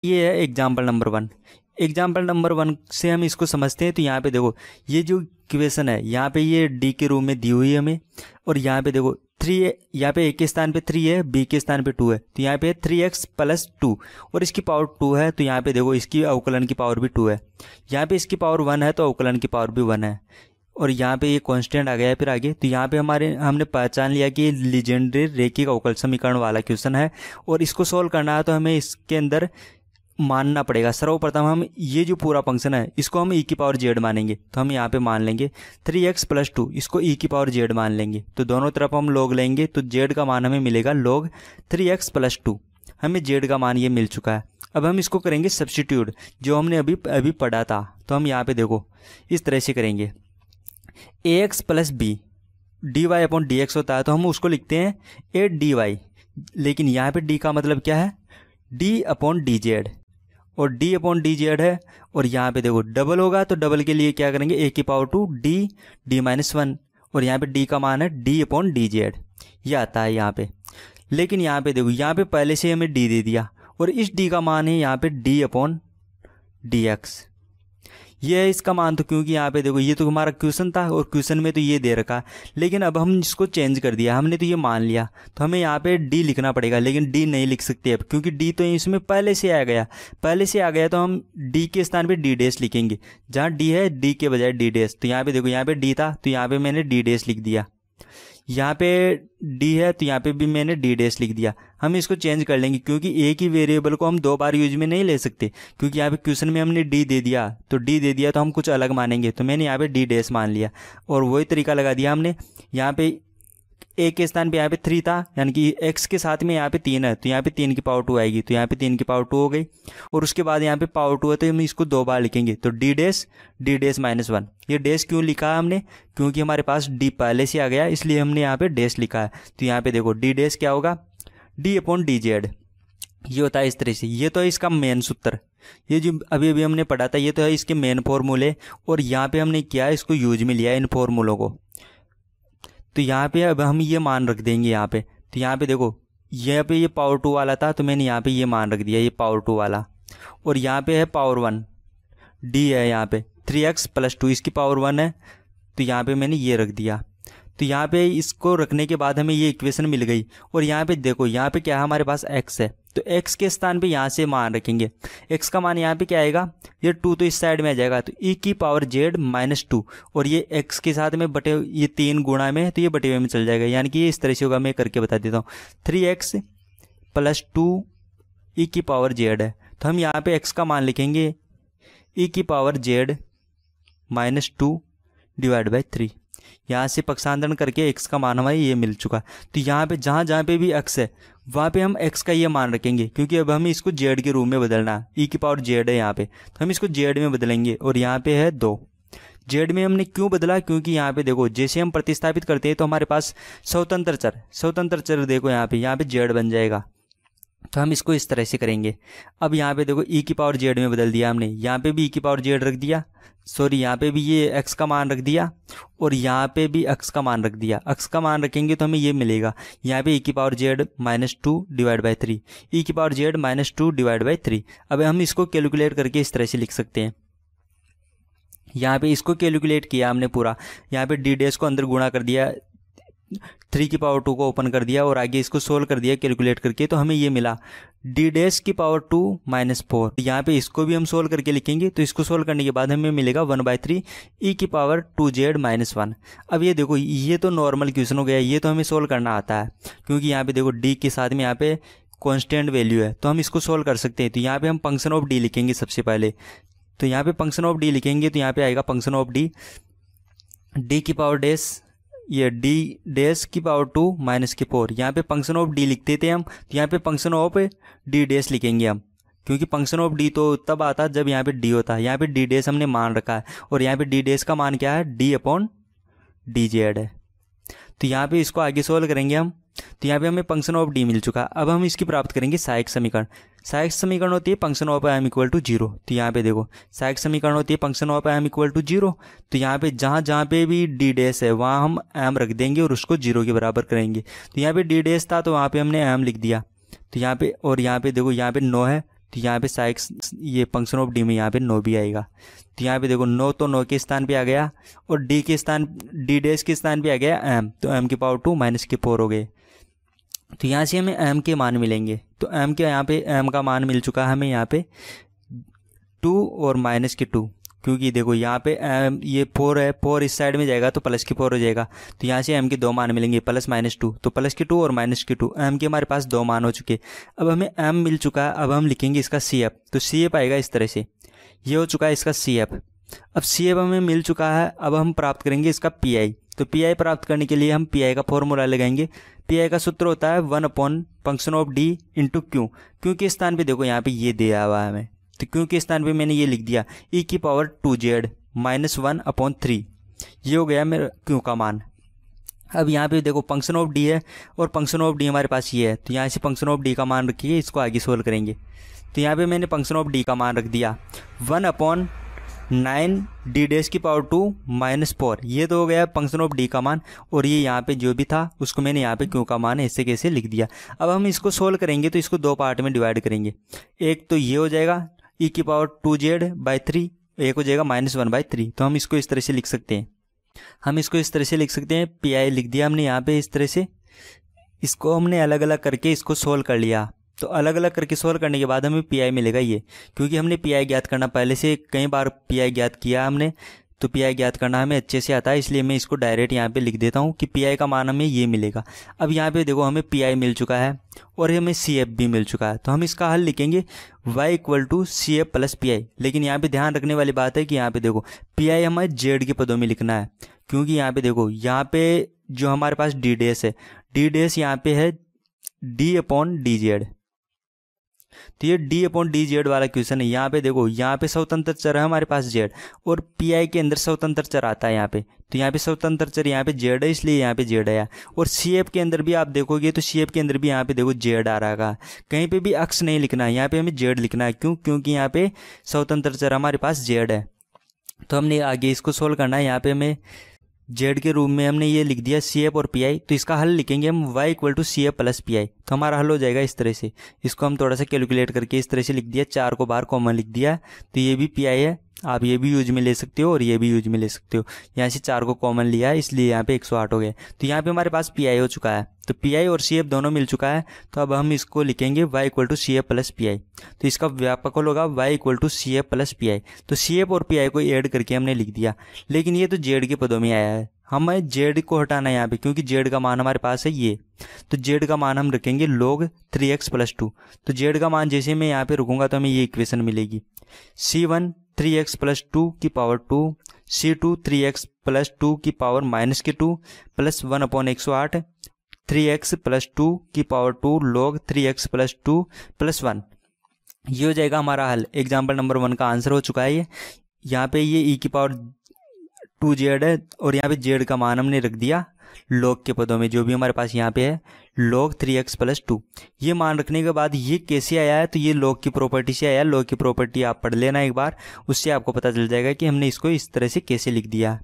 ये है example number 1। Example number 1 से हम इसको समझते हैं। तो यहाँ पे देखो ये जो इक्वेशन है यहाँ पे ये डी के रूप में दी हुई है हमें, और यहाँ पे देखो 3 है, यहाँ पे ए के स्थान पे 3 है, बी के स्थान पे 2 है, तो यहाँ पे 3x + 2 और इसकी पावर 2 है। तो यहाँ पे देखो इसकी अवकलन की पावर भी 2 है, यहाँ पे इसकी पावर 1 है तो अवकलन की पावर भी 1 है, और यहाँ पे ये कांस्टेंट आ गया है फिर आगे। तो यहाँ पे हमने पहचान लिया कि लीजेंड्री रेखिक अवकल समीकरण वाला क्वेश्चन है, और इसको सोल्व करना है तो हमें इसके अंदर मानना पड़ेगा। सर्वप्रथम हम ये जो पूरा फंक्शन है इसको हम e⁻z मानेंगे। तो हम यहाँ पे मान लेंगे 3x + 2, इसको e⁻z मान लेंगे। तो दोनों तरफ हम log लेंगे तो z का मान हमें मिलेगा log 3x + 2। हमें z का मान ये मिल चुका है। अब हम इसको करेंगे सब्स्टिट्यूट, जो हमने अभी पढ़ा था। तो हम यहाँ पे देखो इस तरह से करेंगे, ax + b dy/dx होता है, तो हम उसको लिखते हैं a dy, लेकिन यहाँ पे d का मतलब क्या है, d/dz, और d/dz है। और यहाँ पे देखो डबल होगा तो डबल के लिए क्या करेंगे, a⁻2 d-1, और यहाँ पे d का मान है d/dz, ये आता है यहाँ पे। लेकिन यहाँ पे देखो यहाँ पे पहले से हमें d दे दिया, और इस d का मान है यहाँ पे d/dx, ये है इसका मान। तो क्योंकि यहाँ पे देखो ये तो हमारा क्वेश्चन था, और क्वेश्चन में तो ये दे रखा, लेकिन अब हम इसको चेंज कर दिया, हमने तो ये मान लिया, तो हमें यहाँ पे d लिखना पड़ेगा। लेकिन d नहीं लिख सकते अब, क्योंकि d तो इसमें पहले से आ गया, तो हम d के स्थान पे d' लिखेंगे। जहाँ d है d के बजाय d'। तो यहाँ पे देखो यहाँ पे d था तो यहाँ पे मैंने d' लिख दिया, यहाँ पे d है तो यहाँ पे भी मैंने d' लिख दिया। हम इसको चेंज कर लेंगे, क्योंकि एक ही वेरिएबल को हम 2 बार यूज में नहीं ले सकते, क्योंकि यहाँ पे क्वेश्चन में हमने d दे दिया, तो हम कुछ अलग मानेंगे। तो मैंने यहाँ पे d' मान लिया, और वही तरीका लगा दिया हमने। यहाँ पे a के स्थान पे यहाँ पे 3 था, यानी कि x के साथ में यहाँ पे 3 है, तो यहाँ पे 3 की पावर 2 आएगी, तो यहाँ पे 3 की पावर 2 हो गई। और उसके बाद यहाँ पे पावर 2 है तो हम इसको 2 बार लिखेंगे, तो d'-1। ये डैश क्यों लिखा है हमने, क्योंकि हमारे पास d पहले से आ गया, इसलिए हमने यहाँ पे डैश लिखा है। तो यहाँ पे देखो d' क्या होगा, d/dz, ये होता है इस तरह से। ये तो है इसका मेन सूत्र, ये जो अभी हमने पढ़ा था, ये तो है इसके मेन फॉर्मूले, और यहाँ पे हमने किया इसको यूज में लिया इन फॉर्मूलों को। तो यहाँ पे अब हम ये मान रख देंगे यहाँ पे। तो यहाँ पे देखो यहाँ पे ये पावर 2 वाला था, तो मैंने यहाँ पे ये मान रख दिया, ये पावर 2 वाला, और यहाँ पे है पावर 1 d है, यहाँ पे 3x + 2 इसकी पावर 1 है, तो यहाँ पे मैंने ये रख दिया। तो यहाँ पे इसको रखने के बाद हमें ये इक्वेशन मिल गई। और यहाँ पे देखो यहाँ पे क्या है, हमारे पास x है, तो x के स्थान पे यहाँ से मान रखेंगे। x का मान यहाँ पे क्या आएगा, ये 2 तो इस साइड में आ जाएगा, तो e⁻z - 2, और ये x के साथ में बटे, ये 3 गुणा में, तो ये बटे हुए में चल जाएगा, यानी कि ये इस तरह से होगा। मैं करके बता देता हूँ, 3x + 2 e⁻z है, तो हम यहाँ पे x का मान लिखेंगे e⁻z - 2 / 3। यहाँ से पक्षांतरण करके x का मान हमारे ये मिल चुका। तो यहाँ पे जहाँ पे भी x है वहाँ पे हम x का ये मान रखेंगे, क्योंकि अब हमें इसको z के रूप में बदलना है। e⁻z है यहाँ पे, तो हम इसको z में बदलेंगे, और यहाँ पे है 2। z में हमने क्यों बदला, क्योंकि यहाँ पे देखो जैसे हम प्रतिस्थापित करते हैं तो हमारे पास स्वतंत्र चर देखो यहाँ पे z बन जाएगा। तो हम इसको इस तरह से करेंगे। अब यहाँ पे देखो e⁻z में बदल दिया हमने, यहाँ पे भी e⁻z रख दिया, सॉरी यहाँ पे भी ये x का मान रख दिया, और यहाँ पे भी x का मान रख दिया। x का मान रखेंगे तो हमें ये मिलेगा, यहाँ पे e⁻z - 2 / 3, e⁻z - 2 / 3। अब हम इसको कैलकुलेट करके इस तरह से लिख सकते हैं। यहाँ पे इसको कैलकुलेट किया हमने पूरा, यहाँ पे d' को अंदर गुणा कर दिया, 3 की पावर 2 को ओपन कर दिया, और आगे इसको सोल्व कर दिया कैलकुलेट करके, तो हमें ये मिला d' की पावर 2 - 4। यहाँ पे इसको भी हम सोल्व करके लिखेंगे, तो इसको सोल्व करने के बाद हमें मिलेगा 1/3 e⁻2z - 1। अब ये देखो ये तो नॉर्मल क्वेश्चन हो गया, ये तो हमें सोल्व करना आता है, क्योंकि यहाँ पे देखो d के साथ में यहाँ पे कांस्टेंट वैल्यू है, तो हम इसको सोल्व कर सकते हैं। तो यहाँ पे हम फंक्शन ऑफ d लिखेंगे सबसे पहले। तो यहाँ पे फंक्शन ऑफ d लिखेंगे, तो यहाँ पे आएगा फंक्शन ऑफ d की पावर डैश, ये d' की पावर 2 - 4। यहाँ पे फंक्शन ऑफ d लिखते थे हम, तो यहाँ पे फंक्शन ऑफ d' लिखेंगे हम, क्योंकि फंक्शन ऑफ d तो तब आता जब यहाँ पे d होता है। यहाँ पे d' हमने मान रखा है, और यहाँ पे d' का मान क्या है, d/dz है। तो यहाँ पे इसको आगे सोल्व करेंगे हम, तो यहाँ पे हमें फंक्शन ऑफ d मिल चुका। अब हम इसकी प्राप्त करेंगे सहायक समीकरण। सहायक समीकरण होती है फंक्शन ऑफ m = 0। तो यहाँ पे देखो सहायक समीकरण होती है फंक्शन ऑफ m = 0। तो यहाँ पे जहाँ पे भी d' है वहाँ हम m रख देंगे और उसको 0 के बराबर करेंगे। तो यहाँ पे d' था तो वहाँ पे हमने m लिख दिया। तो यहाँ पे, और यहाँ पे देखो यहाँ पे 9 है, तो यहाँ पे साइक्स ये फंक्शन ऑफ डी में यहाँ पे 9 भी आएगा। तो यहाँ पे देखो 9 तो 9 के स्थान पे आ गया और डी के स्थान डी डैश के स्थान पे आ गया एम, तो एम की पावर 2 माइनस के 4 हो गए। तो यहाँ से हमें एम के मान मिलेंगे। तो एम के यहाँ पे एम का मान मिल चुका है हमें यहाँ पे 2 और माइनस के 2, क्योंकि देखो यहाँ पे एम ये 4 है, 4 इस साइड में जाएगा तो प्लस के 4 हो जाएगा। तो यहाँ से एम के 2 मान मिलेंगे, प्लस माइनस 2, तो प्लस के 2 और माइनस के 2। एम के हमारे पास 2 मान हो चुके। अब हमें एम मिल चुका है, अब हम लिखेंगे इसका सी एफ। तो सी एफ आएगा इस तरह से, ये हो चुका है इसका सी एफ। अब सी एफ हमें मिल चुका है, अब हम प्राप्त करेंगे इसका पी आई। तो पी आई प्राप्त करने के लिए हम पी आई का फॉर्मूला लगाएंगे। पी आई का सूत्र होता है 1 function of D into Q. Q के स्थान पे देखो यहाँ पे ये दिया हुआ है हमें, तो क्यू के स्थान पे मैंने ये लिख दिया ई की पावर 2z माइनस 1/3। ये हो गया मेरा क्यू का मान। अब यहाँ पे देखो फंक्शन ऑफ डी है और फंक्शन ऑफ डी हमारे पास ये है, तो यहाँ से फंक्शन ऑफ डी का मान रखिए, इसको आगे सोल्व करेंगे। तो यहाँ पे मैंने फंक्शन ऑफ डी का मान रख दिया 1/9 डी डैश की पावर 2 माइनस 4। ये तो हो गया फंक्शन ऑफ डी का मान, और ये यहाँ पे जो भी था उसको मैंने यहाँ पे क्यू का मान ऐसे कैसे लिख दिया। अब हम इसको सोल्व करेंगे तो इसको 2 पार्ट में डिवाइड करेंगे। एक तो ये हो जाएगा ई की पावर 2z/3, एक हो जाएगा -1/3। तो हम इसको इस तरह से लिख सकते हैं, हम इसको इस तरह से लिख सकते हैं। पी आई लिख दिया हमने यहाँ पे इस तरह से। इसको हमने अलग अलग करके इसको सोल्व कर लिया। तो अलग अलग करके सोल्व करने के बाद हमें पी आई मिलेगा ये, क्योंकि हमने पी आई ज्ञात करना पहले से कई बार पी आई ज्ञात किया हमने, तो पी आई ज्ञात करना हमें अच्छे से आता है, इसलिए मैं इसको डायरेक्ट यहाँ पे लिख देता हूँ कि पी आई का मान हमें ये मिलेगा। अब यहाँ पे देखो हमें पी आई मिल चुका है और हमें सी एफ भी मिल चुका है, तो हम इसका हल लिखेंगे y = CF + PI। लेकिन यहाँ पे ध्यान रखने वाली बात है कि यहाँ पे देखो पी आई हमें जेड के पदों में लिखना है, क्योंकि यहाँ पे देखो यहाँ पे जो हमारे पास डी डैश है, डी डैश यहाँ पे है d/dz। तो ये d/dz वाला क्वेश्चन है। यहाँ पे देखो यहाँ पे स्वतंत्र चर है हमारे पास z, और पी आई के अंदर स्वतंत्र चर आता है यहाँ पे। तो यहाँ पे स्वतंत्र चर यहाँ पे z है, इसलिए यहाँ पे z आया। और सी एफ के अंदर भी आप देखोगे तो सी एफ के अंदर भी यहाँ पे देखो z आ रहा है। कहीं पे भी अक्स नहीं लिखना है, यहाँ पे हमें z लिखना है। क्यों? क्योंकि यहाँ पे स्वतंत्र चर हमारे पास z है। तो हमने आगे इसको सोल्व करना है। यहाँ पे हमें जेड के रूप में हमने ये लिख दिया सी एफ और पी आई, तो इसका हल लिखेंगे हम y = CF + PI। तो हमारा हल हो जाएगा इस तरह से। इसको हम थोड़ा सा कैलकुलेट करके इस तरह से लिख दिया, 4 को बाहर कॉमन लिख दिया, तो ये भी पी आई है। आप ये भी यूज में ले सकते हो और ये भी यूज में ले सकते हो। यहाँ से 4 को कॉमन लिया है, इसलिए यहाँ पे 108 हो गया। तो यहाँ पे हमारे पास पी आई हो चुका है, तो पी आई और सी एफ दोनों मिल चुका है। तो अब हम इसको लिखेंगे y = CF + PI। तो इसका व्यापक होगा y = CF + PI। तो सी एफ और पी आई को ऐड करके हमने लिख दिया, लेकिन ये तो जेड के पदों में आया है, हमें जेड को हटाना है यहाँ पे, क्योंकि जेड का मान हमारे पास है ये। तो जेड का मान हम रखेंगे log 3x + 2। तो जेड का मान जैसे मैं यहाँ पे रखूँगा तो हमें ये इक्वेशन मिलेगी C1 3x + 2 की पावर 2, C2 3x + 2 की पावर -2 प्लस 1/108 3x + 2 की पावर 2 log 3x + 2 + 1। ये हो जाएगा हमारा हल। एग्जाम्पल नंबर 1 का आंसर हो चुका है ये। यहाँ पे ये e की पावर 2z है और यहाँ पे z का मान हमने रख दिया log के पदों में, जो भी हमारे पास यहाँ पे है log 3x + 2। ये मान रखने के बाद ये कैसे आया है, तो ये log की प्रॉपर्टी से आया है। log की प्रॉपर्टी आप पढ़ लेना एक बार, उससे आपको पता चल जाएगा कि हमने इसको इस तरह से कैसे लिख दिया।